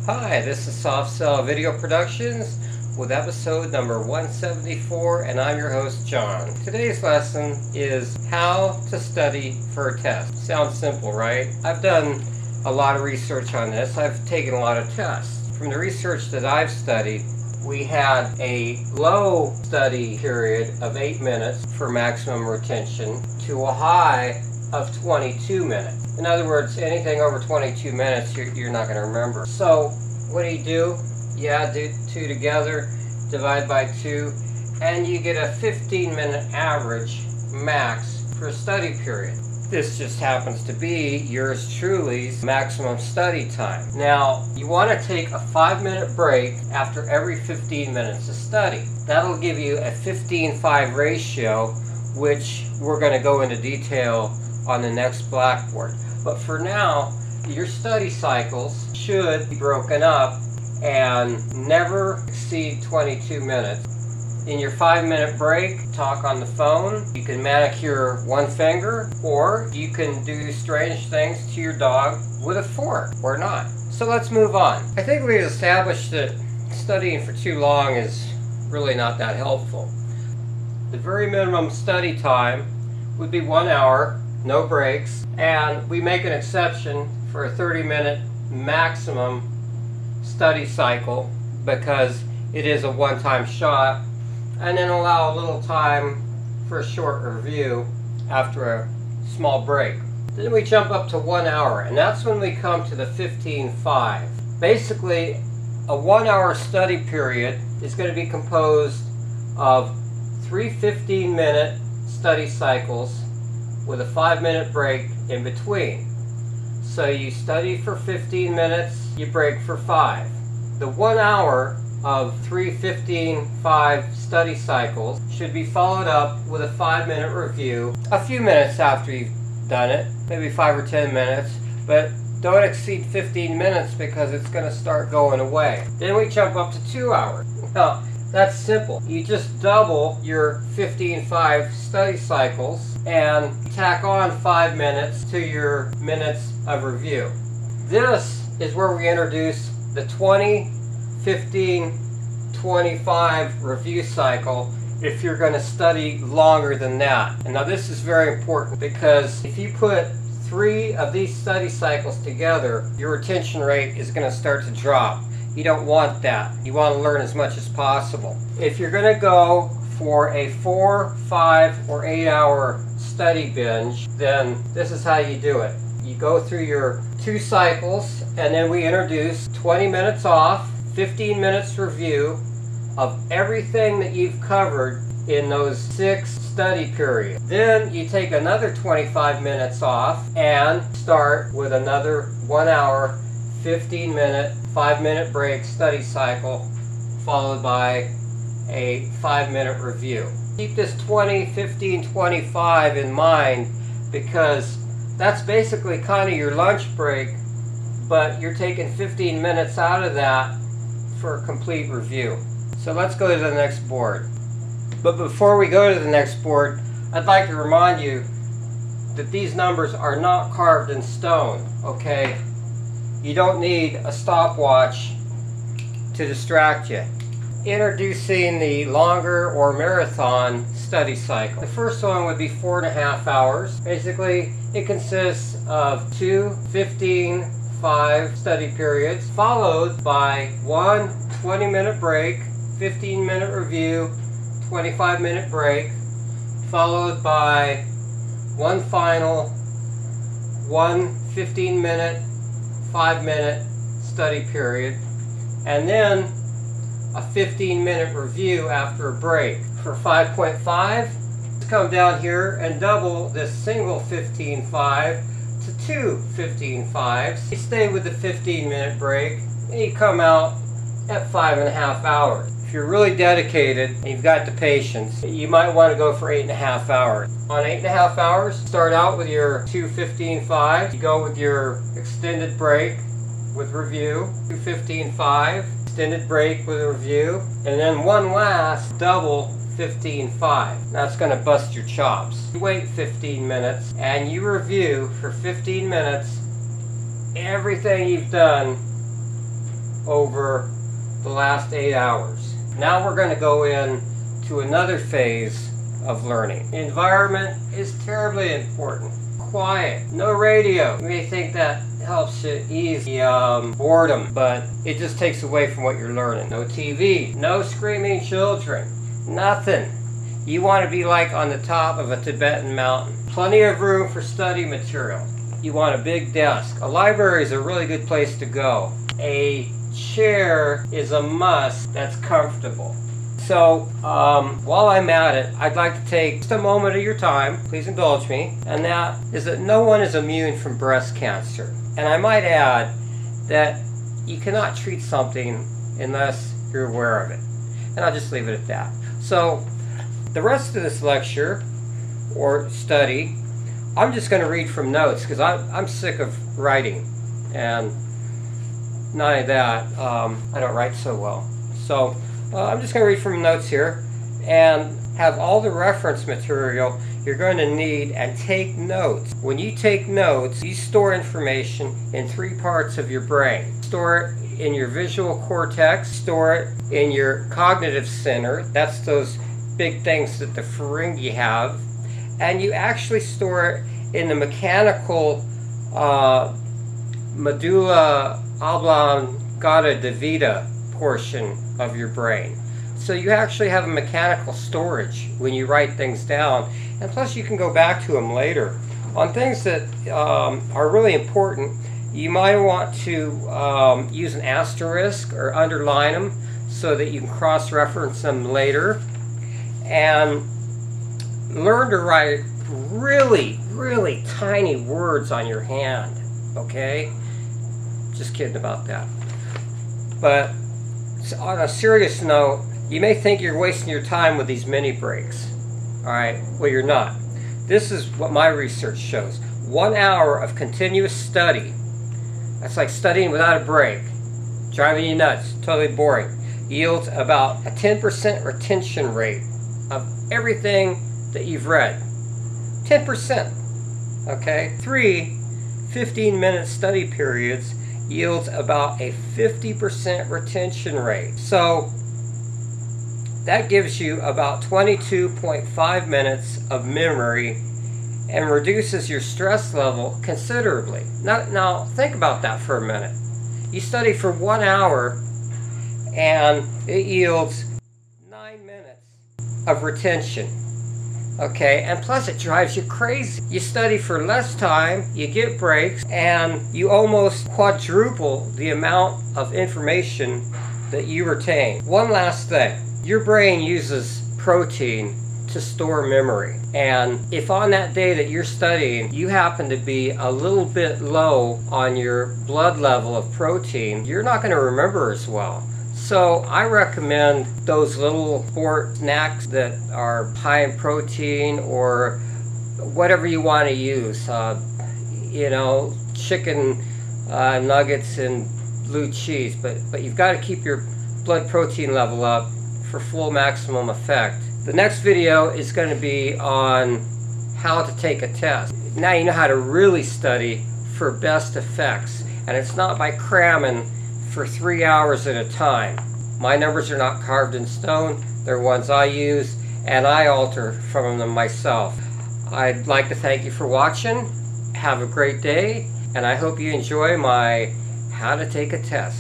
Hi, this is Soft Cell Video Productions with episode number 174, and I'm your host, John. Today's lesson is how to study for a test. Sounds simple, right? I've done a lot of research on this. I've taken a lot of tests. From the research that I've studied, we had a low study period of 8 minutes for maximum retention to a high of 22 minutes. In other words, anything over 22 minutes, you're not going to remember. So what do? You add the two together, divide by 2, and you get a 15-minute average max for a study period. This just happens to be yours truly's maximum study time. Now, you want to take a 5-minute break after every 15 minutes of study. That'll give you a 15-5 ratio, which we're going to go into detail on the next blackboard. But for now, your study cycles should be broken up and never exceed 22 minutes. In your 5-minute break, talk on the phone. You can manicure one finger, or you can do strange things to your dog with a fork, or not. So let's move on. I think we've established that studying for too long is really not that helpful. The very minimum study time would be 1 hour, no breaks, and we make an exception for a 30-minute maximum study cycle because it is a one-time shot, and then allow a little time for a short review after a small break. Then we jump up to 1 hour, and that's when we come to the 15-5. Basically, a 1 hour study period is going to be composed of 3 15-minute study cycles with a 5-minute break in between. So you study for 15 minutes, you break for 5. The 1 hour of 3 15-5 study cycles should be followed up with a 5-minute review a few minutes after you've done it, maybe 5 or 10 minutes, but don't exceed 15 minutes because it's going to start going away. Then we jump up to 2 hours. Now, that's simple. You just double your 15-5 study cycles and tack on 5 minutes to your minutes of review. This is where we introduce the 20, 15, 25 review cycle if you're going to study longer than that. And now this is very important because if you put 3 of these study cycles together, your retention rate is going to start to drop. You don't want that. You want to learn as much as possible. If you're going to go for a 4, 5, or 8 hour study binge, then this is how you do it. You go through your 2 cycles, and then we introduce 20 minutes off, 15 minutes review of everything that you've covered in those 6 study periods. Then you take another 25 minutes off and start with another 1 hour, 15-minute, 5-minute break study cycle, followed by a 5-minute review. Keep this 20, 15, 25 in mind because that's basically kind of your lunch break, but you're taking 15 minutes out of that for a complete review. So let's go to the next board. But before we go to the next board, I'd like to remind you that these numbers are not carved in stone, okay? You don't need a stopwatch to distract you. Introducing the longer or marathon study cycle. The first one would be 4.5 hours. Basically, it consists of 2 15-5 study periods, followed by 1 20-minute break, 15-minute review, 25-minute break, followed by 1 final, 1 15-minute, 5-minute study period, and then a 15-minute review after a break. For 5.5, let's come down here and double this single 15-5 to 2 15-5s. You stay with the 15-minute break, and you come out at 5.5 hours. If you're really dedicated and you've got the patience, you might want to go for 8.5 hours. On 8.5 hours, start out with your 2 15-5s. You go with your extended break with review, 2 15-5. Extended break with a review, and then one last double 15-5. That's going to bust your chops. You wait 15 minutes and you review for 15 minutes everything you've done over the last 8 hours. Now we're going to go in to another phase of learning. Environment is terribly important. Quiet, no radio. You may think that helps you ease the boredom, but it just takes away from what you're learning. No TV, no screaming children, nothing. You want to be like on the top of a Tibetan mountain. Plenty of room for study material. You want a big desk. A library is a really good place to go. A chair is a must that's comfortable. So while I'm at it, I'd like to take just a moment of your time, please indulge me, and that is that no one is immune from breast cancer. And I might add that you cannot treat something unless you're aware of it. And I'll just leave it at that. So the rest of this lecture or study, I'm just going to read from notes because I'm sick of writing. And not only that, I don't write so well. So I'm just going to read from notes here and have all the reference material you're going to need and take notes. When you take notes, you store information in 3 parts of your brain. Store it in your visual cortex, store it in your cognitive center, that's those big things that the Ferengi have, and you actually store it in the mechanical medulla oblongata divida portion of your brain. So you actually have a mechanical storage when you write things down, and plus you can go back to them later. On things that are really important, you might want to use an asterisk or underline them so that you can cross-reference them later. And learn to write really, really tiny words on your hand, okay? Just kidding about that. But on a serious note, you may think you're wasting your time with these mini breaks. Alright, well you're not. This is what my research shows. 1 hour of continuous study, that's like studying without a break, driving you nuts, totally boring, yields about a 10% retention rate of everything that you've read. 10%. Okay? 3 15-minute study periods yields about a 50% retention rate. So that gives you about 22.5 minutes of memory and reduces your stress level considerably. Now think about that for a minute. You study for 1 hour and it yields 9 minutes of retention. Okay, and plus it drives you crazy. You study for less time, you get breaks, and you almost quadruple the amount of information that you retain. One last thing, your brain uses protein to store memory. And if on that day that you're studying, you happen to be a little bit low on your blood level of protein, you're not going to remember as well. So I recommend those little sport snacks that are high in protein or whatever you want to use. You know, chicken nuggets and blue cheese. But you've got to keep your blood protein level up for full maximum effect. The next video is going to be on how to take a test. Now you know how to really study for best effects. And it's not by cramming for 3 hours at a time. My numbers are not carved in stone. They're ones I use and I alter from them myself. I'd like to thank you for watching. Have a great day, and I hope you enjoy my how to take a test.